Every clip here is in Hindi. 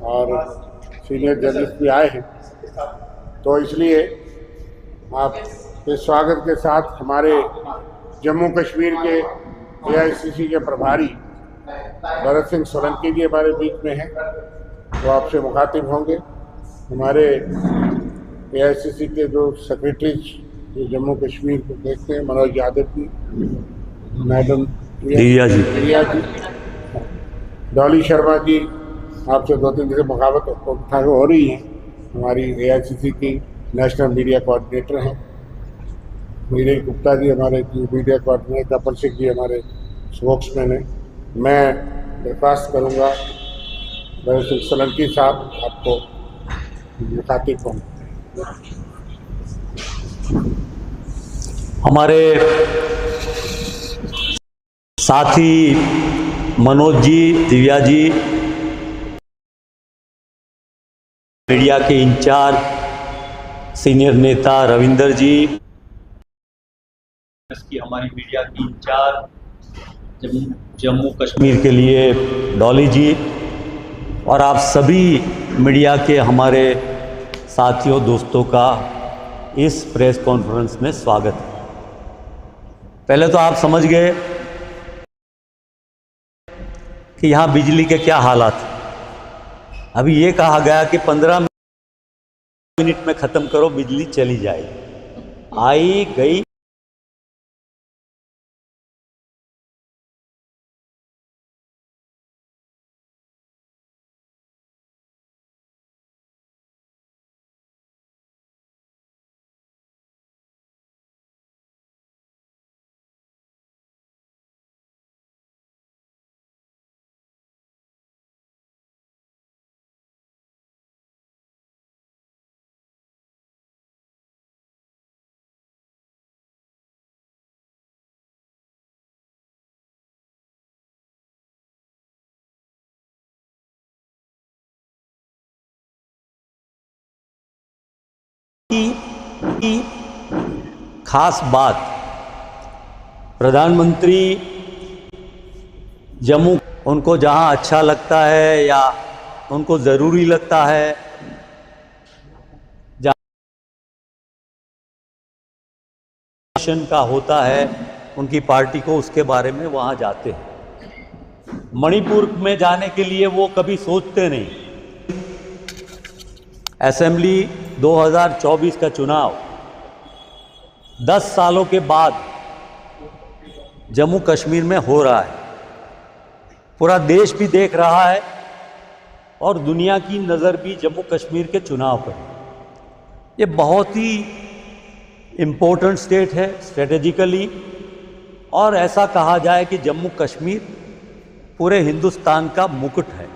और सीनियर जर्नलिस्ट भी आए हैं, तो इसलिए आप इस स्वागत के साथ हमारे जम्मू कश्मीर के एआईसीसी के प्रभारी भरत सिंह सोलंकी जी हमारे बीच में हैं, वो आपसे मुखातिब होंगे। हमारे एआईसीसी के जो सेक्रेटरीज जो जम्मू कश्मीर को देखते हैं, मनोज यादव जी, मैडम रिया जी, डॉली शर्मा जी, आपसे 2-3 दिन से मुखातिब हो रही हैं। हमारी एआईसीसी की नेशनल मीडिया कोऑर्डिनेटर हैं। मीडिया गुप्ता जी हमारे मीडिया कोऑर्डिनेटर, कपिल सिंह जी हमारे स्पोक्समैन हैं। मैं दरख्वास्त करूँगा भरत सिंह सोलंकी साहब आपको मुखातिब हों। हमारे साथी मनोज जी, दिव्या जी, मीडिया के इंचार्ज सीनियर नेता रविंदर जी, इसकी हमारी मीडिया की इंचार्ज जम्मू कश्मीर के लिए डॉली जी, और आप सभी मीडिया के हमारे साथियों दोस्तों का इस प्रेस कॉन्फ्रेंस में स्वागत है। पहले तो आप समझ गए कि यहाँ बिजली के क्या हालात हैं। अभी ये कहा गया कि 15 मिनट में ख़त्म करो, बिजली चली जाएगी। आई गई की खास बात, प्रधानमंत्री जम्मू, उनको जहां अच्छा लगता है या उनको ज़रूरी लगता है, जहाँ का होता है उनकी पार्टी को, उसके बारे में वहां जाते हैं। मणिपुर में जाने के लिए वो कभी सोचते नहीं। असेंबली 2024 का चुनाव 10 सालों के बाद जम्मू कश्मीर में हो रहा है। पूरा देश भी देख रहा है और दुनिया की नज़र भी जम्मू कश्मीर के चुनाव पर है। ये बहुत ही इम्पोर्टेंट स्टेट है स्ट्रेटेजिकली, और ऐसा कहा जाए कि जम्मू कश्मीर पूरे हिंदुस्तान का मुकुट है।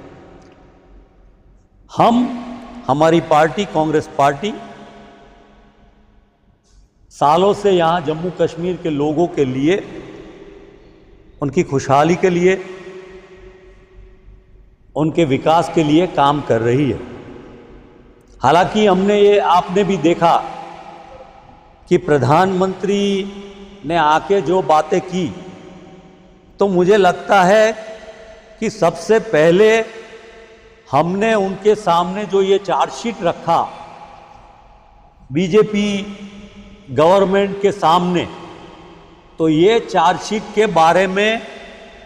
हमारी पार्टी कांग्रेस पार्टी सालों से यहाँ जम्मू कश्मीर के लोगों के लिए, उनकी खुशहाली के लिए, उनके विकास के लिए काम कर रही है। हालांकि आपने भी देखा कि प्रधानमंत्री ने आके जो बातें की, तो मुझे लगता है कि सबसे पहले हमने उनके सामने जो ये चार्जशीट रखा बीजेपी गवर्नमेंट के सामने, तो ये चार्जशीट के बारे में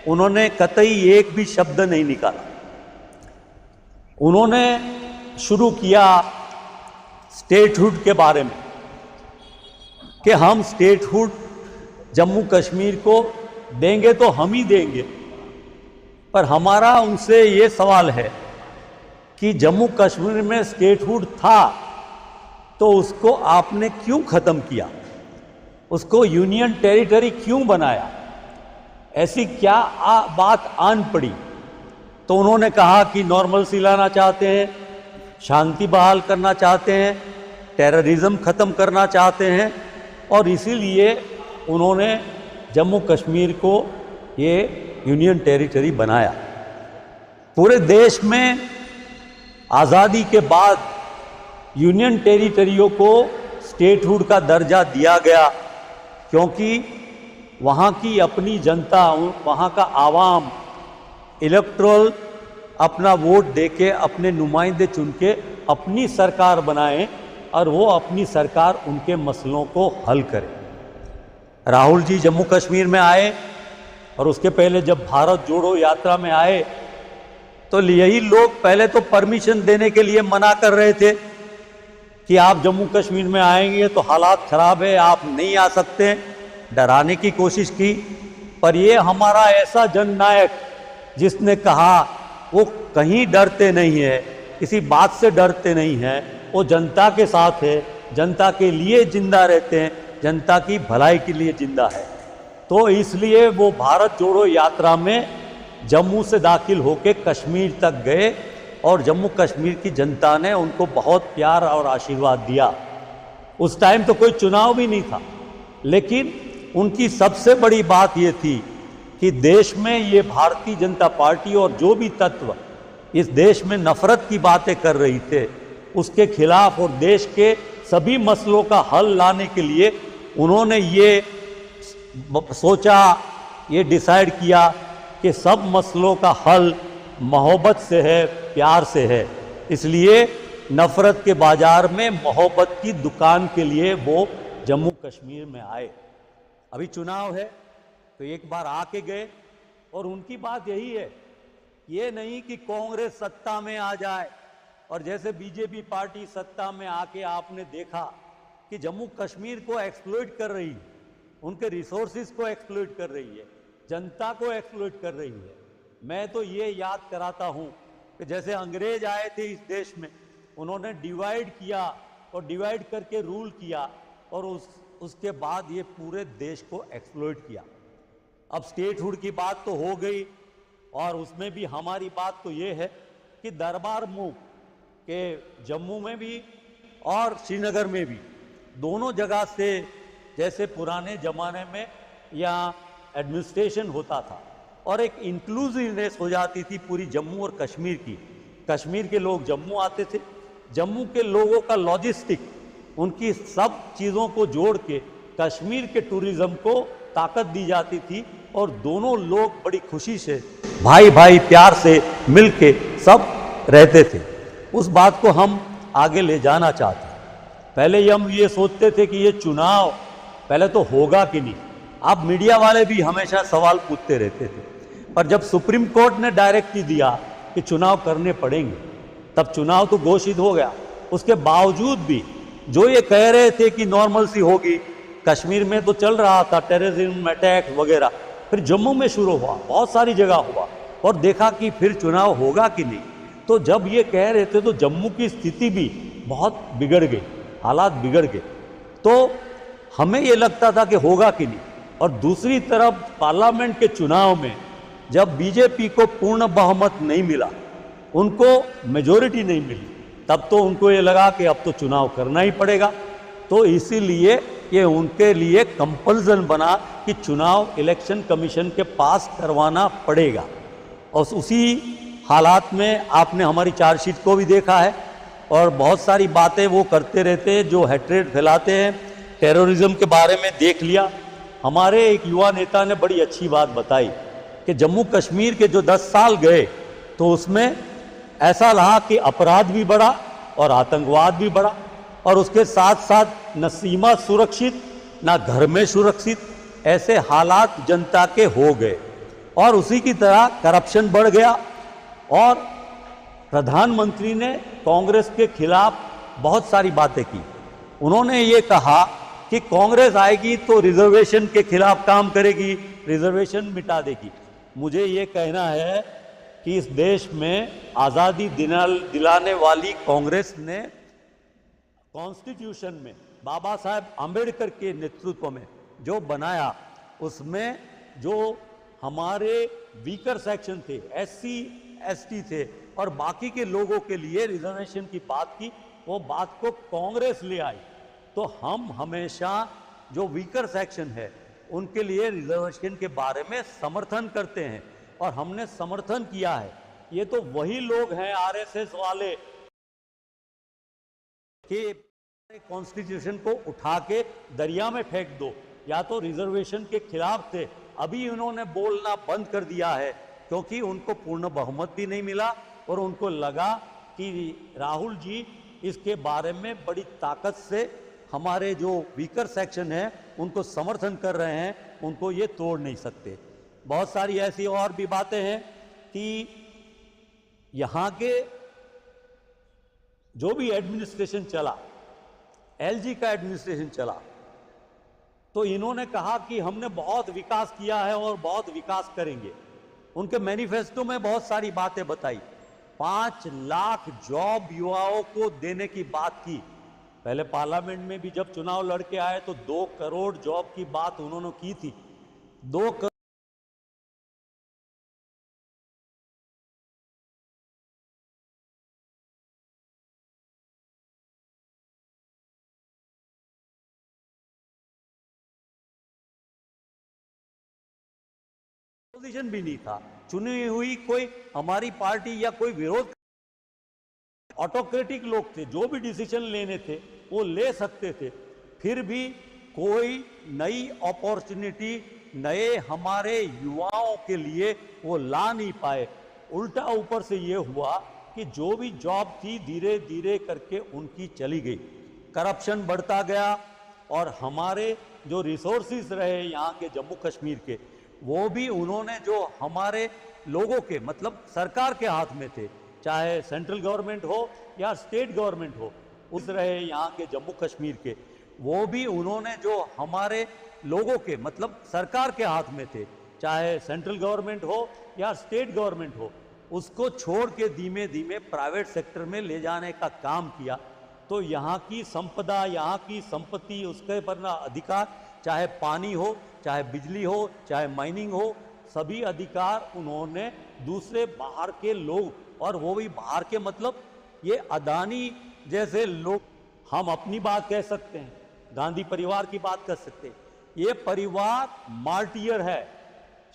उन्होंने कतई एक भी शब्द नहीं निकाला। उन्होंने शुरू किया स्टेटहुड के बारे में कि हम स्टेटहुड जम्मू कश्मीर को देंगे तो हम ही देंगे, पर हमारा उनसे ये सवाल है कि जम्मू कश्मीर में स्टेटहुड था तो उसको आपने क्यों ख़त्म किया, उसको यूनियन टेरिटरी क्यों बनाया, ऐसी क्या बात आन पड़ी? तो उन्होंने कहा कि नॉर्मलसी लाना चाहते हैं, शांति बहाल करना चाहते हैं, टेररिज्म ख़त्म करना चाहते हैं, और इसीलिए उन्होंने जम्मू कश्मीर को ये यूनियन टेरिटरी बनाया। पूरे देश में आज़ादी के बाद यूनियन टेरिटरियों को स्टेटहुड का दर्जा दिया गया, क्योंकि वहाँ की अपनी जनता, वहाँ का आवाम इलेक्टोरल अपना वोट देके अपने नुमाइंदे चुन के अपनी सरकार बनाएं और वो अपनी सरकार उनके मसलों को हल करे। राहुल जी जम्मू कश्मीर में आए और उसके पहले जब भारत जोड़ो यात्रा में आए तो यही लोग पहले तो परमिशन देने के लिए मना कर रहे थे कि आप जम्मू कश्मीर में आएंगे तो हालात खराब है, आप नहीं आ सकते, डराने की कोशिश की। पर ये हमारा ऐसा जननायक जिसने कहा वो कहीं डरते नहीं है, किसी बात से डरते नहीं है, वो जनता के साथ है, जनता के लिए जिंदा रहते हैं, जनता की भलाई के लिए जिंदा है। तो इसलिए वो भारत जोड़ो यात्रा में जम्मू से दाखिल होकर कश्मीर तक गए और जम्मू कश्मीर की जनता ने उनको बहुत प्यार और आशीर्वाद दिया। उस टाइम तो कोई चुनाव भी नहीं था, लेकिन उनकी सबसे बड़ी बात ये थी कि देश में ये भारतीय जनता पार्टी और जो भी तत्व इस देश में नफरत की बातें कर रही थे उसके खिलाफ और देश के सभी मसलों का हल लाने के लिए उन्होंने ये सोचा, ये डिसाइड किया कि सब मसलों का हल मोहब्बत से है, प्यार से है। इसलिए नफरत के बाजार में मोहब्बत की दुकान के लिए वो जम्मू कश्मीर में आए। अभी चुनाव है तो एक बार आके गए और उनकी बात यही है, ये नहीं कि कांग्रेस सत्ता में आ जाए और जैसे बीजेपी पार्टी सत्ता में आके आपने देखा कि जम्मू कश्मीर को एक्सप्लॉइट कर रही है, उनके रिसोर्सेज को एक्सप्लॉइट कर रही है, जनता को एक्सप्लॉइट कर रही है। मैं तो ये याद कराता हूँ कि जैसे अंग्रेज आए थे इस देश में, उन्होंने डिवाइड किया और डिवाइड करके रूल किया और उसके बाद ये पूरे देश को एक्सप्लॉइट किया। अब स्टेटहुड की बात तो हो गई और उसमें भी हमारी बात तो ये है कि दरबार मूव के जम्मू में भी और श्रीनगर में भी दोनों जगह से जैसे पुराने ज़माने में यहाँ एडमिनिस्ट्रेशन होता था और एक इंक्लूसिवनेस हो जाती थी पूरी जम्मू और कश्मीर की। कश्मीर के लोग जम्मू आते थे, जम्मू के लोगों का लॉजिस्टिक, उनकी सब चीज़ों को जोड़ के कश्मीर के टूरिज़्म को ताकत दी जाती थी और दोनों लोग बड़ी खुशी से भाई भाई प्यार से मिल के सब रहते थे। उस बात को हम आगे ले जाना चाहते हैं। पहले हम ये सोचते थे कि ये चुनाव पहले तो होगा कि नहीं। अब मीडिया वाले भी हमेशा सवाल पूछते रहते थे, पर जब सुप्रीम कोर्ट ने डायरेक्टिव दिया कि चुनाव करने पड़ेंगे तब चुनाव तो घोषित हो गया। उसके बावजूद भी जो ये कह रहे थे कि नॉर्मल सी होगी, कश्मीर में तो चल रहा था टेररिज्म अटैक वगैरह, फिर जम्मू में शुरू हुआ, बहुत सारी जगह हुआ और देखा कि फिर चुनाव होगा कि नहीं। तो जब ये कह रहे थे तो जम्मू की स्थिति भी बहुत बिगड़ गई, हालात बिगड़ गए। तो हमें ये लगता था कि होगा कि नहीं। और दूसरी तरफ पार्लियामेंट के चुनाव में जब बीजेपी को पूर्ण बहुमत नहीं मिला, उनको मेजॉरिटी नहीं मिली, तब तो उनको ये लगा कि अब तो चुनाव करना ही पड़ेगा। तो इसीलिए ये उनके लिए कंपल्सन बना कि चुनाव इलेक्शन कमीशन के पास करवाना पड़ेगा। और उसी हालात में आपने हमारी चार्जशीट को भी देखा है और बहुत सारी बातें वो करते रहते हैं जो हेट्रेड फैलाते हैं। टेररिज्म के बारे में देख लिया, हमारे एक युवा नेता ने बड़ी अच्छी बात बताई कि जम्मू कश्मीर के जो 10 साल गए तो उसमें ऐसा रहा कि अपराध भी बढ़ा और आतंकवाद भी बढ़ा और उसके साथ साथ न सीमा सुरक्षित न घर में सुरक्षित, ऐसे हालात जनता के हो गए। और उसी की तरह करप्शन बढ़ गया और प्रधानमंत्री ने कांग्रेस के खिलाफ बहुत सारी बातें की। उन्होंने ये कहा कि कांग्रेस आएगी तो रिजर्वेशन के खिलाफ काम करेगी, रिजर्वेशन मिटा देगी। मुझे ये कहना है कि इस देश में आज़ादी दिलाने वाली कांग्रेस ने कॉन्स्टिट्यूशन में बाबा साहेब आम्बेडकर के नेतृत्व में जो बनाया, उसमें जो हमारे वीकर सेक्शन थे, SC ST थे और बाकी के लोगों के लिए रिजर्वेशन की बात की, वो बात को कांग्रेस ले आई। तो हम हमेशा जो वीकर सेक्शन है उनके लिए रिजर्वेशन के बारे में समर्थन करते हैं और हमने समर्थन किया है। ये तो वही लोग हैं RSS वाले कि कॉन्स्टिट्यूशन को उठा के दरिया में फेंक दो, या तो रिजर्वेशन के खिलाफ थे। अभी उन्होंने बोलना बंद कर दिया है क्योंकि उनको पूर्ण बहुमत भी नहीं मिला और उनको लगा कि राहुल जी इसके बारे में बड़ी ताकत से हमारे जो वीकर सेक्शन है उनको समर्थन कर रहे हैं, उनको ये तोड़ नहीं सकते। बहुत सारी ऐसी और भी बातें हैं कि यहाँ के जो भी एडमिनिस्ट्रेशन चला, एलजी का एडमिनिस्ट्रेशन चला, तो इन्होंने कहा कि हमने बहुत विकास किया है और बहुत विकास करेंगे। उनके मैनिफेस्टो में बहुत सारी बातें बताई। 5 लाख जॉब युवाओं को देने की बात की। पहले पार्लियामेंट में भी जब चुनाव लड़के आए तो 2 करोड़ जॉब की बात उन्होंने की थी। 2 करोड़ पोजीशन भी नहीं था, चुनी हुई कोई हमारी पार्टी या कोई विरोध, ऑटोक्रेटिक लोग थे, जो भी डिसीजन लेने थे वो ले सकते थे। फिर भी कोई नई अपॉर्चुनिटी नए हमारे युवाओं के लिए वो ला नहीं पाए। उल्टा ऊपर से ये हुआ कि जो भी जॉब थी धीरे धीरे करके उनकी चली गई, करप्शन बढ़ता गया और हमारे जो रिसोर्सेज रहे यहाँ के जम्मू कश्मीर के, वो भी उन्होंने जो हमारे लोगों के मतलब सरकार के हाथ में थे, चाहे सेंट्रल गवर्नमेंट हो या स्टेट गवर्नमेंट हो, उस रहे यहाँ के जम्मू कश्मीर के, वो भी उन्होंने जो हमारे लोगों के मतलब सरकार के हाथ में थे, चाहे सेंट्रल गवर्नमेंट हो या स्टेट गवर्नमेंट हो, उसको छोड़ के धीमे धीमे प्राइवेट सेक्टर में ले जाने का काम किया। तो यहाँ की संपदा, यहाँ की संपत्ति, उसके पर ना अधिकार, चाहे पानी हो, चाहे बिजली हो, चाहे माइनिंग हो, सभी अधिकार उन्होंने दूसरे बाहर के लोग, और वो भी बाहर के मतलब ये अदानी जैसे लोग, हम अपनी बात कह सकते हैं, गांधी परिवार की बात कर सकते हैं। ये परिवार मार्टियर है,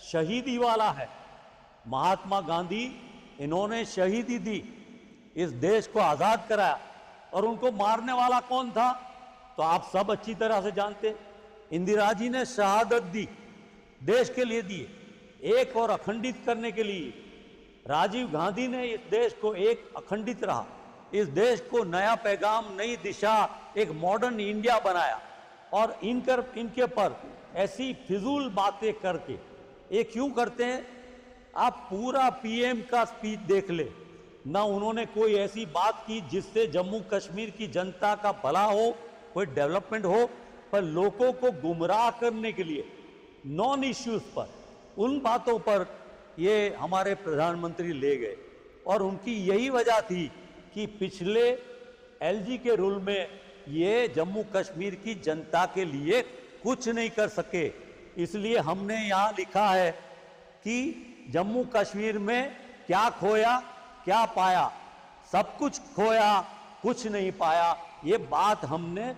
शहीदी वाला है। महात्मा गांधी, इन्होंने शहीदी दी, इस देश को आज़ाद कराया, और उनको मारने वाला कौन था तो आप सब अच्छी तरह से जानते। इंदिरा जी ने शहादत दी, देश के लिए दी, एक और अखंडित करने के लिए। राजीव गांधी ने इस देश को एक अखंडित रहा, इस देश को नया पैगाम, नई दिशा, एक मॉडर्न इंडिया बनाया। और इनके पर ऐसी फिजूल बातें करके, ये क्यों करते हैं? आप पूरा पीएम का स्पीच देख ले, ना उन्होंने कोई ऐसी बात की जिससे जम्मू कश्मीर की जनता का भला हो, कोई डेवलपमेंट हो, पर लोगों को गुमराह करने के लिए नॉन इश्यूज पर, उन बातों पर ये हमारे प्रधानमंत्री ले गए। और उनकी यही वजह थी कि पिछले एलजी के रूल में ये जम्मू कश्मीर की जनता के लिए कुछ नहीं कर सके। इसलिए हमने यहाँ लिखा है कि जम्मू कश्मीर में क्या खोया क्या पाया, सब कुछ खोया कुछ नहीं पाया। ये बात हमने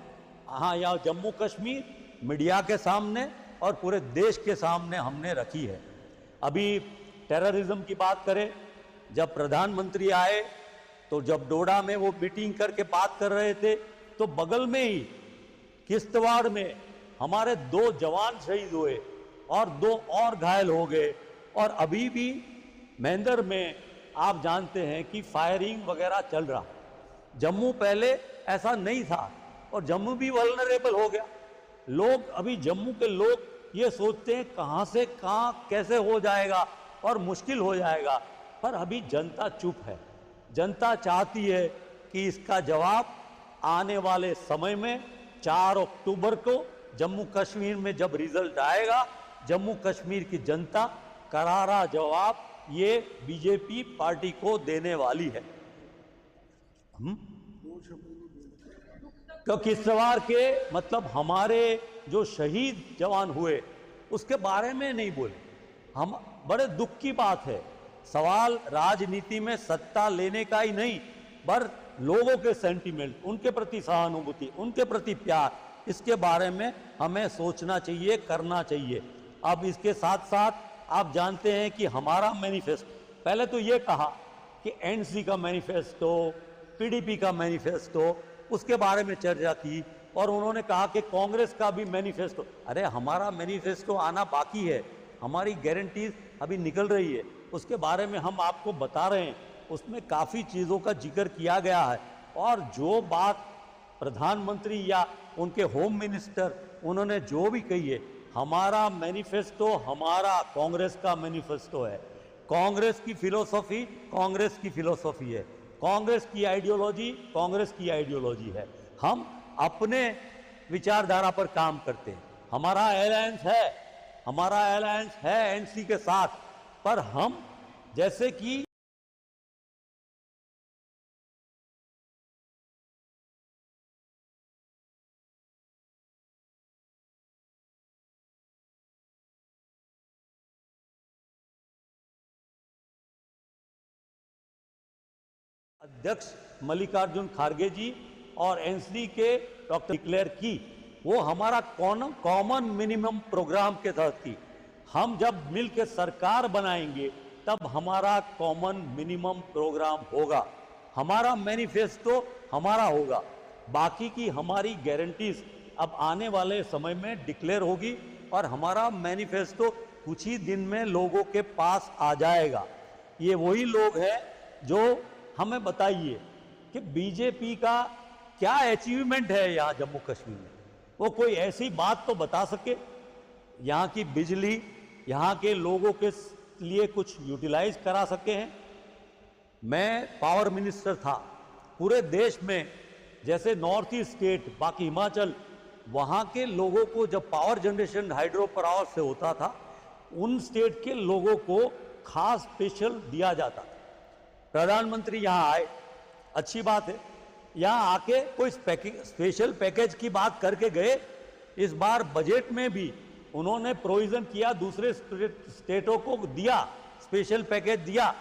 हाँ यहाँ जम्मू कश्मीर मीडिया के सामने और पूरे देश के सामने हमने रखी है। अभी टेररिज्म की बात करें, जब प्रधानमंत्री आए तो जब डोडा में वो मीटिंग करके बात कर रहे थे, तो बगल में ही किश्तवाड़ में हमारे 2 जवान शहीद हुए और 2 और घायल हो गए। और अभी भी मेंदर में आप जानते हैं कि फायरिंग वगैरह चल रहा। जम्मू पहले ऐसा नहीं था और जम्मू भी वल्नरेबल हो गया। लोग अभी जम्मू के लोग ये सोचते हैं कहाँ से कहाँ कैसे हो जाएगा और मुश्किल हो जाएगा, पर अभी जनता चुप है। जनता चाहती है कि इसका जवाब आने वाले समय में 4 अक्टूबर को जम्मू कश्मीर में जब रिजल्ट आएगा, जम्मू कश्मीर की जनता करारा जवाब ये बीजेपी पार्टी को देने वाली है। क्योंकि किश्तवाड़ के मतलब हमारे जो शहीद जवान हुए उसके बारे में नहीं बोले। हम बड़े दुख की बात है। सवाल राजनीति में सत्ता लेने का ही नहीं, पर लोगों के सेंटीमेंट, उनके प्रति सहानुभूति, उनके प्रति प्यार, इसके बारे में हमें सोचना चाहिए, करना चाहिए। अब इसके साथ साथ आप जानते हैं कि हमारा मैनिफेस्टो, पहले तो ये कहा कि एनसी का मैनिफेस्टो, पीडीपी का मैनिफेस्टो, उसके बारे में चर्चा की, और उन्होंने कहा कि कांग्रेस का भी मैनिफेस्टो। अरे हमारा मैनिफेस्टो आना बाकी है, हमारी गारंटीज अभी निकल रही है, उसके बारे में हम आपको बता रहे हैं उसमें काफ़ी चीज़ों का जिक्र किया गया है। और जो बात प्रधानमंत्री या उनके होम मिनिस्टर उन्होंने जो भी कही है, हमारा मैनिफेस्टो हमारा कांग्रेस का मैनिफेस्टो है। कांग्रेस की फिलोसॉफी कांग्रेस की फिलोसॉफी है, कांग्रेस की आइडियोलॉजी कांग्रेस की आइडियोलॉजी है। हम अपने विचारधारा पर काम करते हैं। हमारा अलायंस है एनसी के साथ, पर हम जैसे कि अध्यक्ष मल्लिकार्जुन खड़गे जी और एनसीडी के डॉक्टर डिक्लेयर की, वो हमारा कॉमन मिनिमम प्रोग्राम के तहत थी। हम जब मिल के सरकार बनाएंगे तब हमारा कॉमन मिनिमम प्रोग्राम होगा, हमारा मैनिफेस्टो हमारा होगा। बाकी की हमारी गारंटीज अब आने वाले समय में डिक्लेयर होगी और हमारा मैनिफेस्टो कुछ ही दिन में लोगों के पास आ जाएगा। ये वही लोग हैं जो हमें बताइए कि बीजेपी का क्या अचीवमेंट है यहाँ जम्मू कश्मीर में। वो कोई ऐसी बात तो बता सके, यहाँ की बिजली यहाँ के लोगों के लिए कुछ यूटिलाइज करा सके हैं। मैं पावर मिनिस्टर था, पूरे देश में जैसे नॉर्थ ईस्ट स्टेट बाकी हिमाचल, वहाँ के लोगों को जब पावर जनरेशन हाइड्रो पावर से होता था, उन स्टेट के लोगों को खास स्पेशल दिया जाता था। प्रधानमंत्री यहाँ आए, अच्छी बात है, यहाँ आके कोई स्पेशल पैकेज की बात करके गए। इस बार बजट में भी उन्होंने प्रोविजन किया, दूसरे स्टेटों को दिया, स्पेशल पैकेज दिया,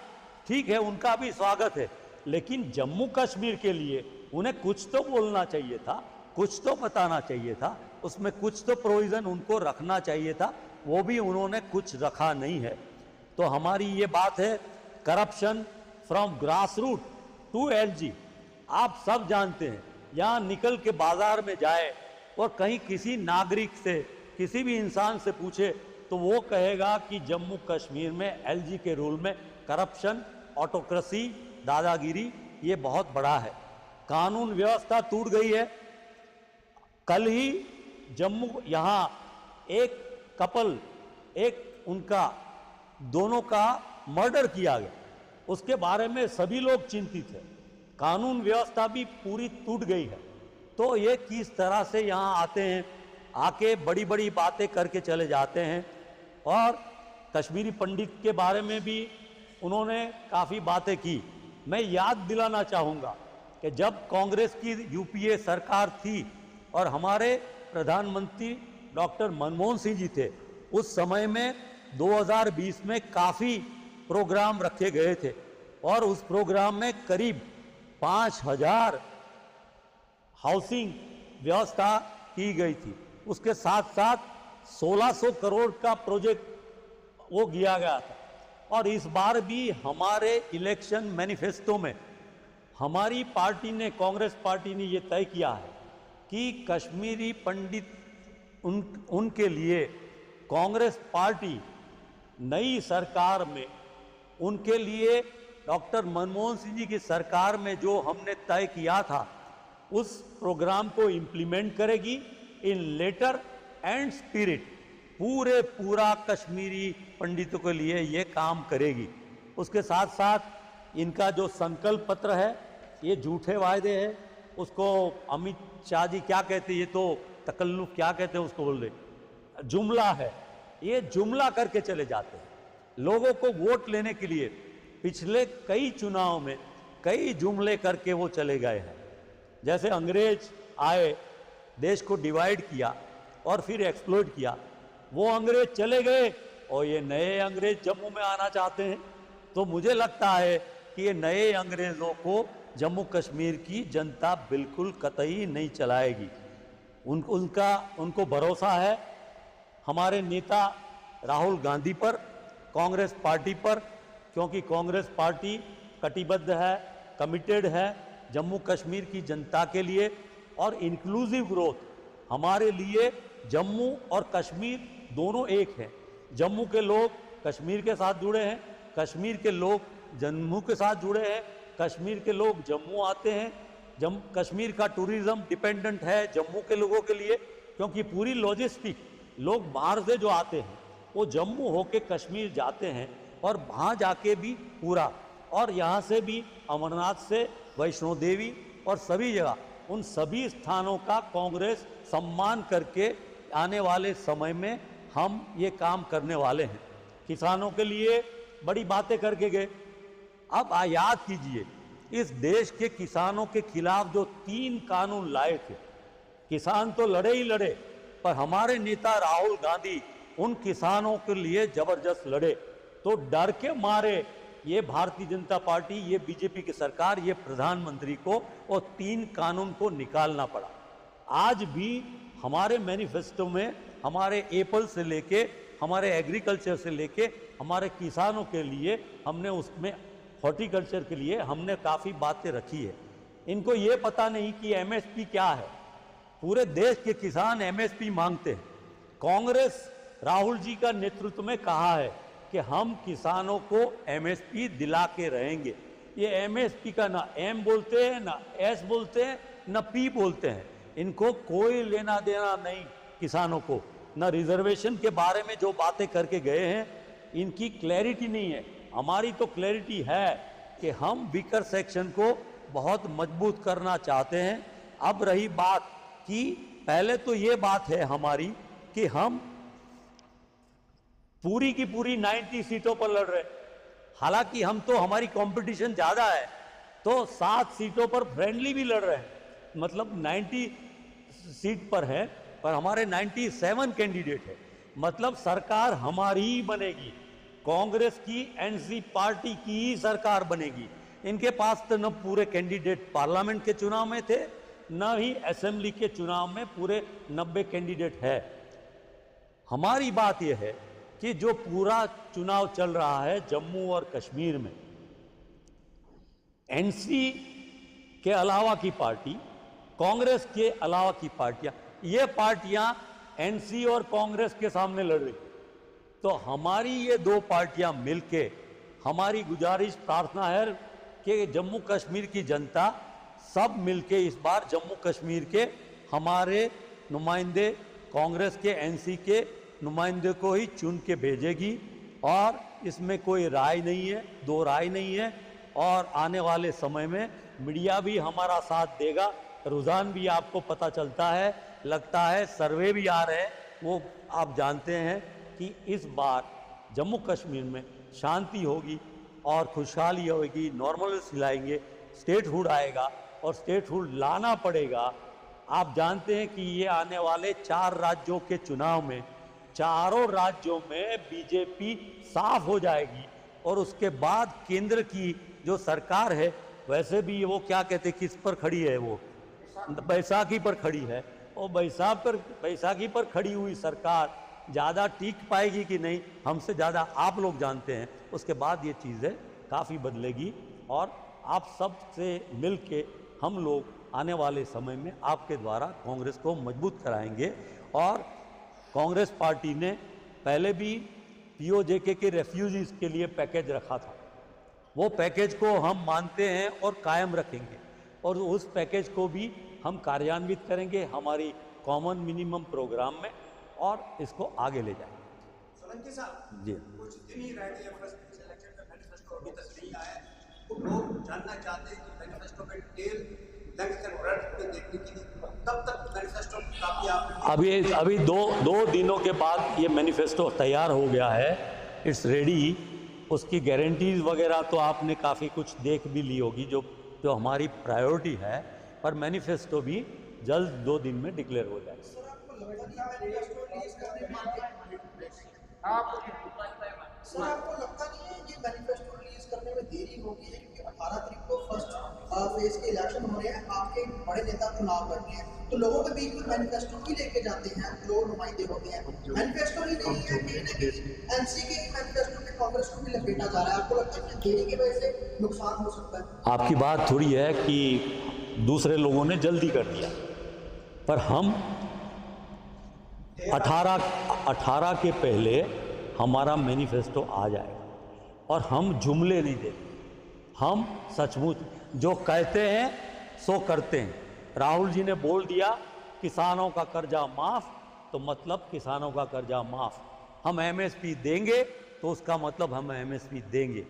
ठीक है, उनका भी स्वागत है। लेकिन जम्मू कश्मीर के लिए उन्हें कुछ तो बोलना चाहिए था, कुछ तो बताना चाहिए था, उसमें कुछ तो प्रोविजन उनको रखना चाहिए था, वो भी उन्होंने कुछ रखा नहीं है। तो हमारी ये बात है, corruption from grass root to LG. आप सब जानते हैं, यहाँ निकल के बाजार में जाए और कहीं किसी नागरिक से, किसी भी इंसान से पूछे तो वो कहेगा कि जम्मू कश्मीर में एलजी के रूल में करप्शन, ऑटोक्रेसी, दादागिरी ये बहुत बड़ा है। कानून व्यवस्था टूट गई है। कल ही जम्मू यहाँ एक कपल, एक उनका दोनों का मर्डर किया गया, उसके बारे में सभी लोग चिंतित हैं। कानून व्यवस्था भी पूरी टूट गई है। तो ये किस तरह से यहाँ आते हैं, आके बड़ी बड़ी बातें करके चले जाते हैं। और कश्मीरी पंडित के बारे में भी उन्होंने काफ़ी बातें की। मैं याद दिलाना चाहूँगा कि जब कांग्रेस की यूपीए सरकार थी और हमारे प्रधानमंत्री डॉक्टर मनमोहन सिंह जी थे, उस समय में 2020 में काफ़ी प्रोग्राम रखे गए थे और उस प्रोग्राम में करीब 5000 हाउसिंग व्यवस्था की गई थी। उसके साथ साथ 1600 करोड़ का प्रोजेक्ट वो किया गया था। और इस बार भी हमारे इलेक्शन मैनिफेस्टो में हमारी पार्टी ने, कांग्रेस पार्टी ने ये तय किया है कि कश्मीरी पंडित उनके लिए कांग्रेस पार्टी नई सरकार में उनके लिए डॉक्टर मनमोहन सिंह जी की सरकार में जो हमने तय किया था उस प्रोग्राम को इम्प्लीमेंट करेगी इन लेटर एंड स्पिरिट। पूरा कश्मीरी पंडितों के लिए ये काम करेगी। उसके साथ साथ इनका जो संकल्प पत्र है, ये झूठे वायदे हैं, उसको अमित शाह जी क्या कहते हैं, ये तो तकल्लुफ क्या कहते हैं उसको, बोल रहे जुमला है। ये जुमला करके चले जाते हैं लोगों को वोट लेने के लिए। पिछले कई चुनाव में कई जुमले करके वो चले गए हैं। जैसे अंग्रेज आए, देश को डिवाइड किया और फिर एक्सप्लॉइट किया, वो अंग्रेज चले गए और ये नए अंग्रेज जम्मू में आना चाहते हैं। तो मुझे लगता है कि ये नए अंग्रेज़ों को जम्मू कश्मीर की जनता बिल्कुल कतई नहीं चलाएगी। उनको भरोसा है हमारे नेता राहुल गांधी पर, कांग्रेस पार्टी पर, क्योंकि कांग्रेस पार्टी कटिबद्ध है, कमिटेड है जम्मू कश्मीर की जनता के लिए। और इंक्लूसिव ग्रोथ, हमारे लिए जम्मू और कश्मीर दोनों एक हैं। जम्मू के लोग कश्मीर के साथ जुड़े हैं, कश्मीर के लोग जम्मू के साथ जुड़े हैं, कश्मीर के लोग जम्मू आते हैं, कश्मीर का टूरिज्म डिपेंडेंट है जम्मू के लोगों के लिए, क्योंकि पूरी लॉजिस्टिक लोग बाहर से जो आते हैं वो जम्मू होके कश्मीर जाते हैं और वहाँ जाके भी पूरा, और यहाँ से भी अमरनाथ से वैष्णो देवी और सभी जगह, उन सभी स्थानों का कांग्रेस सम्मान करके आने वाले समय में हम ये काम करने वाले हैं। किसानों के लिए बड़ी बातें करके गए। अब याद कीजिए, इस देश के किसानों के खिलाफ जो 3 कानून लाए थे, किसान तो लड़े ही लड़े, पर हमारे नेता राहुल गांधी उन किसानों के लिए जबरदस्त लड़े। तो डर के मारे ये भारतीय जनता पार्टी, ये बीजेपी की सरकार, ये प्रधानमंत्री को वो 3 कानून को निकालना पड़ा। आज भी हमारे मैनिफेस्टो में हमारे एप्पल से लेके, हमारे एग्रीकल्चर से लेके, हमारे किसानों के लिए हमने उसमें हॉर्टिकल्चर के लिए हमने काफ़ी बातें रखी है। इनको ये पता नहीं कि एमएसपी क्या है। पूरे देश के किसान एमएसपी मांगते हैं। कांग्रेस राहुल जी का नेतृत्व में कहा है कि हम किसानों को एमएसपी दिला के रहेंगे। ये एमएसपी का ना एम बोलते हैं, ना एस बोलते हैं, ना पी बोलते हैं। इनको कोई लेना देना नहीं किसानों को, ना रिजर्वेशन के बारे में जो बातें करके गए हैं इनकी क्लैरिटी नहीं है। हमारी तो क्लैरिटी है कि हम वीकर सेक्शन को बहुत मजबूत करना चाहते हैं। अब रही बात कि पहले तो ये बात है हमारी कि हम पूरी की पूरी 90 सीटों पर लड़ रहे, हालांकि हम तो, हमारी कंपटीशन ज़्यादा है तो 7 सीटों पर फ्रेंडली भी लड़ रहे हैं, मतलब 90 सीट पर है, पर हमारे 97 कैंडिडेट है। मतलब सरकार हमारी ही बनेगी, कांग्रेस की एनसी पार्टी की ही सरकार बनेगी। इनके पास तो न पूरे कैंडिडेट पार्लियामेंट के चुनाव में थे, न ही असेंबली के चुनाव में पूरे 90 कैंडिडेट है। हमारी बात यह है कि जो पूरा चुनाव चल रहा है जम्मू और कश्मीर में, एनसी के अलावा की पार्टी, कांग्रेस के अलावा की पार्टियां, ये पार्टियां एनसी और कांग्रेस के सामने लड़ रही। तो हमारी ये 2 पार्टियां मिलके, हमारी गुजारिश प्रार्थना है कि जम्मू कश्मीर की जनता सब मिलके इस बार जम्मू कश्मीर के हमारे नुमाइंदे, कांग्रेस के एनसी के नुमाइंदे को ही चुन के भेजेगी, और इसमें कोई राय नहीं है, 2 राय नहीं है। और आने वाले समय में मीडिया भी हमारा साथ देगा, रुझान भी आपको पता चलता है, लगता है सर्वे भी आ रहे हैं, वो आप जानते हैं कि इस बार जम्मू कश्मीर में शांति होगी और खुशहाली होगी, नॉर्मल लाएंगे, स्टेटहुड आएगा और स्टेटहुड लाना पड़ेगा। आप जानते हैं कि ये आने वाले 4 राज्यों के चुनाव में, चारों राज्यों में बीजेपी साफ हो जाएगी, और उसके बाद केंद्र की जो सरकार है, वैसे भी वो क्या कहते, किस पर खड़ी है, वो बैसाखी पर खड़ी है, और बैसाखी पर खड़ी हुई सरकार ज़्यादा टिक पाएगी कि नहीं, हमसे ज़्यादा आप लोग जानते हैं। उसके बाद ये चीज़ें काफ़ी बदलेगी, और आप सब से मिल के हम लोग आने वाले समय में आपके द्वारा कांग्रेस को मजबूत कराएंगे। और कांग्रेस पार्टी ने पहले भी पीओजेके के रेफ्यूजीज़ के लिए पैकेज रखा था, वो पैकेज को हम मानते हैं और कायम रखेंगे, और उस पैकेज को भी हम कार्यान्वित करेंगे हमारी कॉमन मिनिमम प्रोग्राम में, और इसको आगे ले जाएंगे। सोलंकी साहब जी, कुछ दिन ही रह गए फर्स्ट इलेक्शन का, मैनिफेस्टो अभी तक नहीं आया है, तो लोग जानना चाहते हैं कि मैनिफेस्टो में डिटेल लेंथ एंड ब्रेड्थ में देखने के लिए कब तक मैनिफेस्टो काफी आप अभी दो दिनों के बाद ये मैनिफेस्टो तैयार हो गया है, इट्स रेडी। उसकी गारंटीज वगैरह तो आपने काफ़ी कुछ देख भी ली होगी, जो हमारी प्रायोरिटी है, पर मैनिफेस्टो भी जल्द 2 दिन में डिक्लेयर हो जाएगा। सर आपको लगता नहीं है ये मैनिफेस्टो रिलीज करने में देरी होगी है, क्योंकि 18 तारीख को फर्स्ट फेज के इलेक्शन हो रहे हैं, आपके बड़े नेता चुनाव लड़ रहे हैं, तो लोगों के बीच में मैनिफेस्टो ही लेके जाते हैं, लोग नुमाइंदे होते हैं, मैनिफेस्टो ही नहीं है, कहीं ना कहीं एनसी के मैनिफेस्टो में कांग्रेस को भी लपेटा जा रहा है। आपको लगता है कि देरी की वजह से नुकसान हो सकता है? आपकी बात थोड़ी है कि दूसरे लोगों ने जल्दी कर दिया, पर हम 18 के पहले हमारा मैनिफेस्टो आ जाएगा, और हम जुमले नहीं देंगे। हम सचमुच जो कहते हैं सो करते हैं। राहुल जी ने बोल दिया किसानों का कर्जा माफ़, तो मतलब किसानों का कर्जा माफ़। हम एमएसपी देंगे तो उसका मतलब हम एमएसपी देंगे।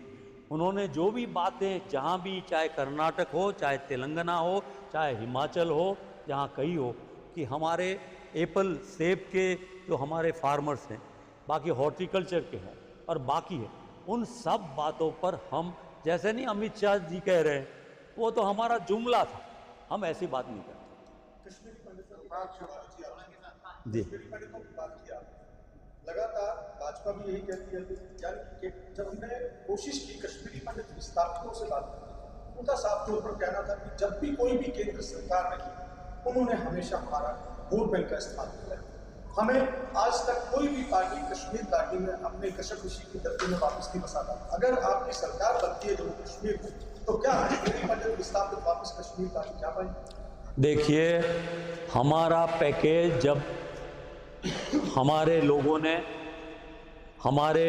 उन्होंने जो भी बातें जहाँ भी, चाहे कर्नाटक हो, चाहे तेलंगाना हो, चाहे हिमाचल हो, जहाँ कहीं हो, कि हमारे एप्पल सेब के जो हमारे फार्मर्स हैं, बाकी हॉर्टिकल्चर के हैं और बाकी है, उन सब बातों पर हम, जैसे नहीं अमित शाह जी कह रहे हैं, वो तो हमारा जुमला था, हम ऐसी बात नहीं करते। कश्मीरी पंडितों की बात जी किया, लगातार भाजपा भी यही कहती है कि जब हमने कोशिश की कश्मीरी पंडित विस्थापितों से बात करने, उनका साफ तौर पर कहना था कि जब भी कोई भी केंद्र सरकार रही, उन्होंने हमेशा हमारा वोट बैंक का इस्तेमाल किया। हमें आज तक कोई भी पार्टी कश्मीर घाटी में अपने कशमकशी की धरती में वापस नहीं बसा पाती। अगर आपकी सरकार बनती है जम्मू कश्मीर में, तो क्या कश्मीरी पंडित विस्थापित वापस कश्मीर घाटी जा पाएंगे? देखिए, हमारा पैकेज जब हमारे लोगों ने, हमारे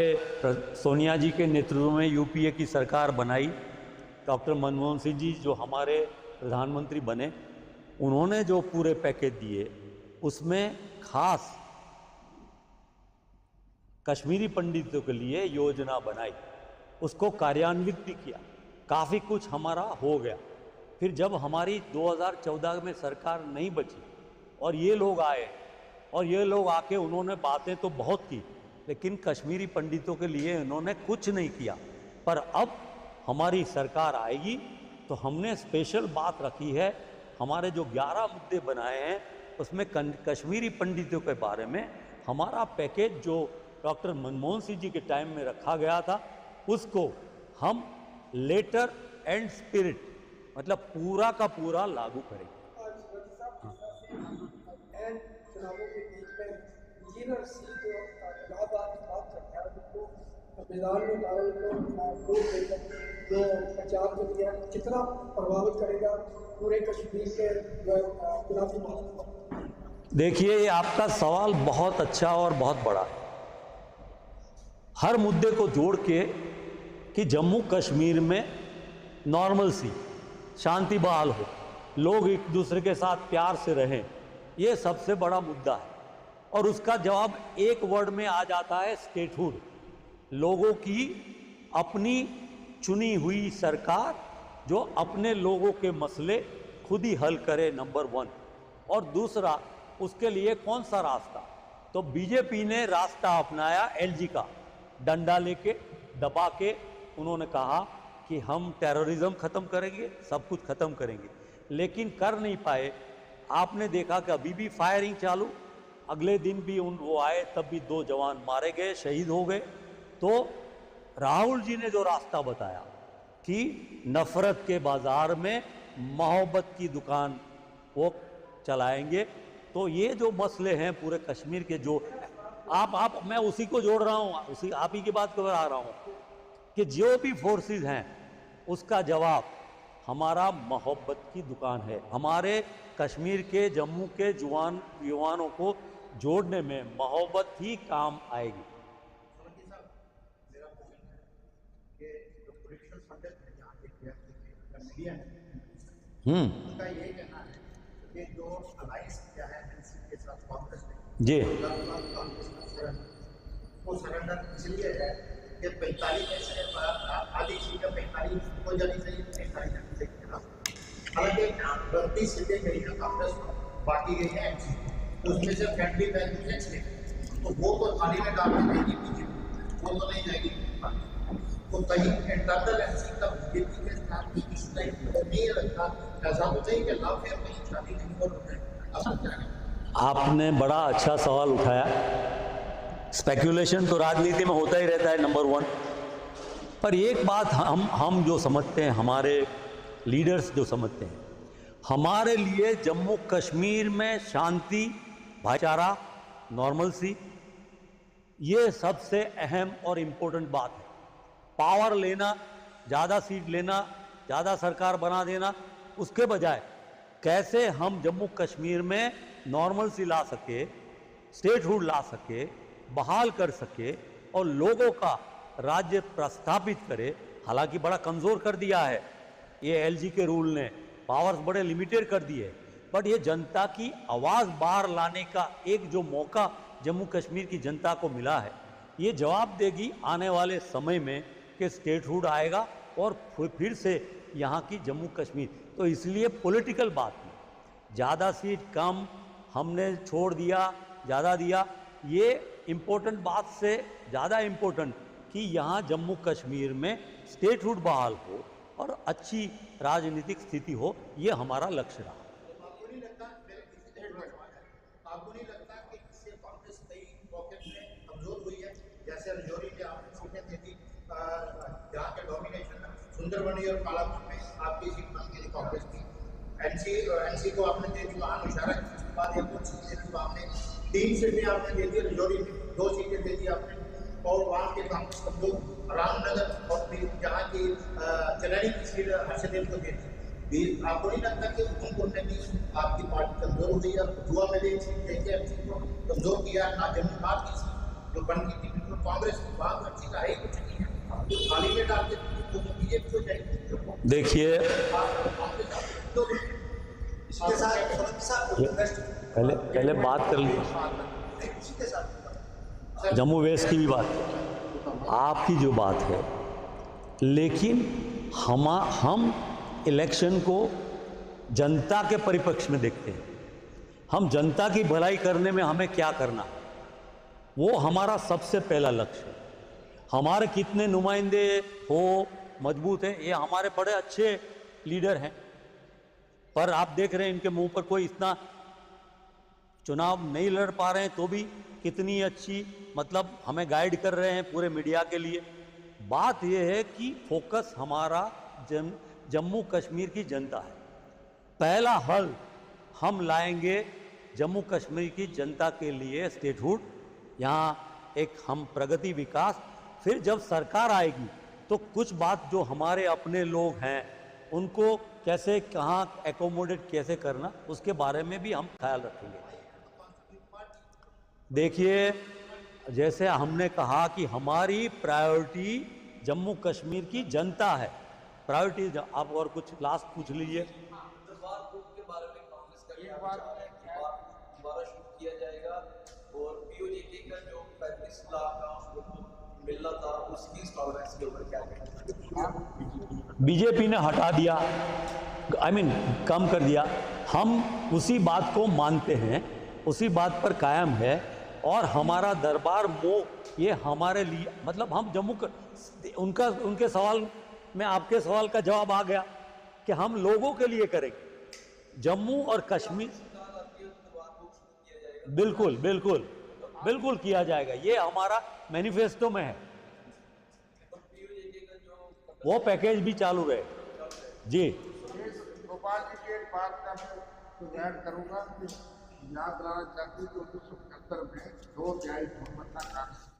सोनिया जी के नेतृत्व में यूपीए की सरकार बनाई, डॉक्टर मनमोहन सिंह जी जो हमारे प्रधानमंत्री बने, उन्होंने जो पूरे पैकेज दिए उसमें खास कश्मीरी पंडितों के लिए योजना बनाई, उसको कार्यान्वित भी किया, काफ़ी कुछ हमारा हो गया। फिर जब हमारी 2014 में सरकार नहीं बची और ये लोग आए, और ये लोग आके उन्होंने बातें तो बहुत की, लेकिन कश्मीरी पंडितों के लिए इन्होंने कुछ नहीं किया। पर अब हमारी सरकार आएगी तो हमने स्पेशल बात रखी है, हमारे जो 11 मुद्दे बनाए हैं उसमें कश्मीरी पंडितों के बारे में हमारा पैकेज जो डॉक्टर मनमोहन सिंह जी के टाइम में रखा गया था, उसको हम लेटर एंड स्पिरिट, मतलब पूरा का पूरा लागू करेंगे। चुनावों के बीच में इंजीनियर सी जो इलाहाबाद की बात करता है, उनको मैदान में डाल को वोट देकर जो प्रचार के लिए कितना प्रभावित करेगा पूरे कश्मीर के चुनावी माहौल को? देखिए, ये आपका सवाल बहुत अच्छा और बहुत बड़ा है। हर मुद्दे को जोड़ के कि जम्मू कश्मीर में नॉर्मल सी शांति बहाल हो, लोग एक दूसरे के साथ प्यार से रहें, ये सबसे बड़ा मुद्दा है। और उसका जवाब एक वर्ड में आ जाता है, स्टेटहुड। लोगों की अपनी चुनी हुई सरकार जो अपने लोगों के मसले खुद ही हल करे, नंबर 1। और दूसरा, उसके लिए कौन सा रास्ता? तो बीजेपी ने रास्ता अपनाया एलजी का, डंडा लेके दबा के उन्होंने कहा कि हम टेररिज्म ख़त्म करेंगे, सब कुछ ख़त्म करेंगे, लेकिन कर नहीं पाए। आपने देखा कि अभी भी फायरिंग चालू, अगले दिन भी वो आए तब भी 2 जवान मारे गए, शहीद हो गए। तो राहुल जी ने जो रास्ता बताया कि नफ़रत के बाज़ार में मोहब्बत की दुकान वो चलाएंगे, तो ये जो मसले हैं पूरे कश्मीर के, जो मैं उसी को जोड़ रहा हूँ, उसी आप ही की बात कर रहा हूँ कि जो भी फोर्सेस हैं उसका जवाब हमारा मोहब्बत की दुकान है। हमारे कश्मीर के, जम्मू के युवानों को जोड़ने में मोहब्बत ही काम आएगी। मेरा क्वेश्चन है कि जो पॉलिटिकल पंडित हैं यहाँ के मीडिया है, उनका यही कहना है कि जो अलायंस किया है एनसीपी के साथ कांग्रेस ने, जी, वो सरेंडर इसलिए है कि 45 में से आधी सीटें 45 हो जानी चाहिए, 45 जानी चाहिए। हालांकि 32 सीटें गई है कांग्रेस को, बाकी गई है एनसीपी, उसमें से फ्रेंडली वैल्यूज है, तो वो तो थाली में डाल के जाएगी बीजेपी, वो तो नहीं जाएगी। तो कहीं इंटरनल एनसी का बीजेपी के साथ भी इस टाइप नहीं लगता, ऐसा तो नहीं कि लाभ फेयर कहीं शादी नहीं हो रहा है। आपने बड़ा अच्छा सवाल उठाया। स्पेकुलेशन तो राजनीति में होता ही रहता है, नंबर 1। पर एक बात हम जो समझते हैं, हमारे लीडर्स जो समझते हैं, हमारे लिए जम्मू कश्मीर में शांति, भाईचारा, नॉर्मल सी, ये सबसे अहम और इम्पोर्टेंट बात है। पावर लेना, ज़्यादा सीट लेना, ज़्यादा सरकार बना देना, उसके बजाय कैसे हम जम्मू कश्मीर में नॉर्मल सी ला सके, स्टेटहुड ला सके, बहाल कर सके और लोगों का राज्य प्रस्थापित करे, हालांकि बड़ा कमज़ोर कर दिया है ये एलजी के रूल ने, पावर्स बड़े लिमिटेड कर दिए, बट ये जनता की आवाज़ बाहर लाने का एक जो मौका जम्मू कश्मीर की जनता को मिला है, ये जवाब देगी आने वाले समय में कि स्टेटहुड आएगा और फिर से यहाँ की जम्मू कश्मीर। तो इसलिए पॉलिटिकल बात में ज़्यादा सीट कम हमने छोड़ दिया, ज़्यादा दिया, ये इम्पोर्टेंट बात से ज़्यादा इम्पोर्टेंट कि यहाँ जम्मू कश्मीर में स्टेटहुड बहाल हो और अच्छी राजनीतिक स्थिति हो, ये हमारा लक्ष्य रहा। आपको नहीं लगता आपको नहीं लगता कि इससे कांग्रेस कई पॉकेट में कमजोर हुई है? जैसे रजौरी में आपने सीटें दे दी, जहाँ के डोमिनेशन सुंदरबनी और कालापुर में आपकी सीट बन गई कांग्रेस की, एनसी को आपने दे दी, वहाँ इशारा के बाद एक और सीट दे दी, आपने 3 सीटें आपने दे दी, रजौरी में 2 सीटें दे दी आपने, और वहाँ के कांग्रेस कमजोर रामनगर और फिर जहाँ की चलैनी की सीट हर्षदेव को दे दी। आपको नहीं लगता कि उधमपुर में भी आपकी पार्टी कमजोर हो गई है? जुआ में भी सीट देके एमसी को कमजोर किया, ना जम्मू बात की सीट जो बन की थी बिल्कुल कांग्रेस की बात अच्छी का है ही कुछ नहीं है, तो खाली में डालते तो बीजेपी को जाएगी। देखिए तो इसके साथ पहले बात कर ली इसी के साथ जम्मू वेस्ट की भी बात, आपकी जो बात है, लेकिन हम इलेक्शन को जनता के परिप्रेक्ष्य में देखते हैं। हम जनता की भलाई करने में हमें क्या करना, वो हमारा सबसे पहला लक्ष्य है। हमारे कितने नुमाइंदे हो मजबूत हैं, ये हमारे बड़े अच्छे लीडर हैं, पर आप देख रहे हैं इनके मुंह पर कोई इतना चुनाव नहीं लड़ पा रहे हैं, तो भी कितनी अच्छी मतलब हमें गाइड कर रहे हैं पूरे मीडिया के लिए। बात यह है कि फोकस हमारा जम्मू कश्मीर की जनता है। पहला हल हम लाएंगे जम्मू कश्मीर की जनता के लिए स्टेटहुड, यहाँ एक हम प्रगति विकास, फिर जब सरकार आएगी तो कुछ बात जो हमारे अपने लोग हैं उनको कैसे कहाँ एकोमोडेट कैसे करना, उसके बारे में भी हम ख्याल रखेंगे। देखिए, जैसे हमने कहा कि हमारी प्रायोरिटी जम्मू कश्मीर की जनता है, प्रायोरिटी। आप और कुछ लास्ट पूछ लीजिए। के बारे में कांग्रेस का क्या विचार है कि दोबारा शुरू किया जाएगा, और पीओजे का जो 35 लाख का उसको मिलना था उसकी टॉलरेंस के ऊपर क्या कहेंगे? बीजेपी ने हटा दिया, कम कर दिया। हम उसी बात को मानते हैं, उसी बात पर कायम है, और हमारा दरबार ये हमारे लिए मतलब हम उनके सवाल में आपके सवाल का जवाब आ गया कि हम लोगों के लिए करेंगे जम्मू और कश्मीर। बिल्कुल बिल्कुल बिल्कुल किया जाएगा, ये हमारा मैनिफेस्टो में है, वो पैकेज भी चालू रहे जी। गोपाल जी की एक बात का मैं ऐड करूंगा कि याद रखना चाहती हूँ कि 1975 में 2 न्यायिक बहुमत था कांग्रेस